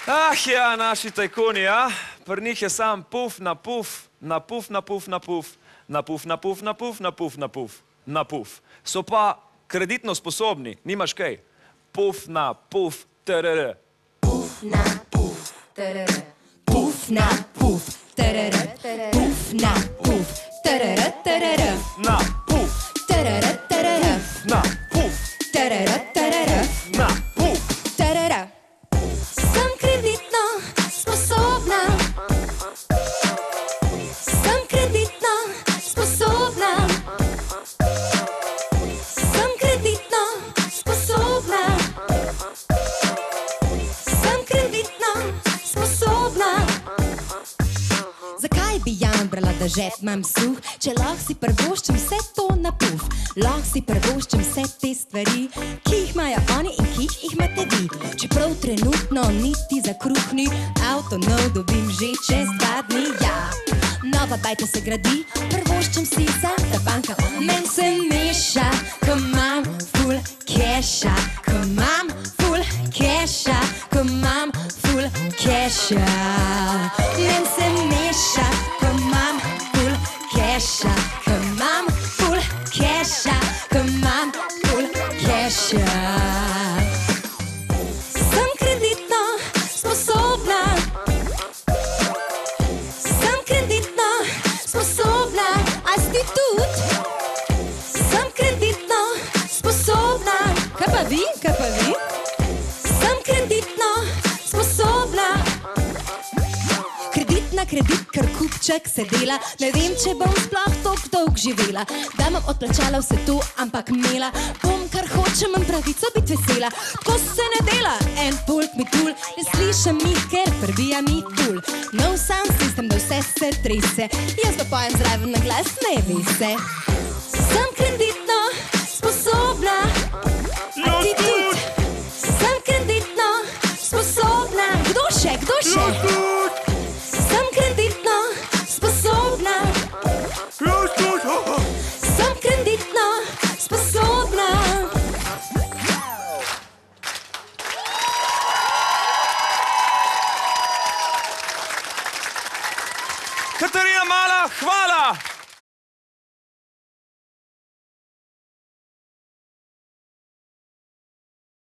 Ah ja, naši tajkuni, ja. Pri njih je sam puf na puf, na puf, na puf, na puf, na puf, na puf, na puf, na puf, na puf, na puf. So pa kreditno sposobni, nimaš kaj. Puf na puf, trr. Puf na puf, trr. Puf na puf, trr. Puf na puf, trr, trr. Na puf, Trr, trr. na puf, Trr, trr. na puf. Trr. Sem kreditno sposobna. Sem kreditno sposobna. Sem kreditno sposobna. Sem kreditno sposobna. Zakaj bi jam brala, da žep imam suh, če lahko si prvoščim vse to na puf? Lahko si prvoščim vse te stvari, ki jih imajo oni in ki jih imate vi. Čeprav trenutno niti za kruh ni, avto nov dobim že čez 2 dni, ja. Nova bajta se gradi, prvoščim si za ta banka. Men se meša, ko imam ful keša, ko imam ful keša, ko imam ful keša. Men se meša, ko imam ful keša, ko imam ful keša, ko imam ful keša. Sem kreditno sposobna. Sem kreditno sposobna. A si tudi? Sem kreditno sposobna. Kaj pa vi? Kaj pa vi? Sem kreditno sposobna. Kredit na kredit, ker kupček se dela. Ne vem, če bom sploh toliko dolg živela. Da imam odplačala vse to, ampak imela bom, kar hočem, imam pravico biti vesela. Tako se ne dela, en pult mi tul, ne slišam jih, ker prbija mi tul. Nov sound system, da vse se trese, jaz pa pojem zraven na glas, ne ve se. Sem kreditno sposobna. A ti tudi? Sem kreditno sposobna. Kdo še? Kdo še? Sem kreditno sposobna. Sem kreditno sposobna. Katarina Mala, hvala!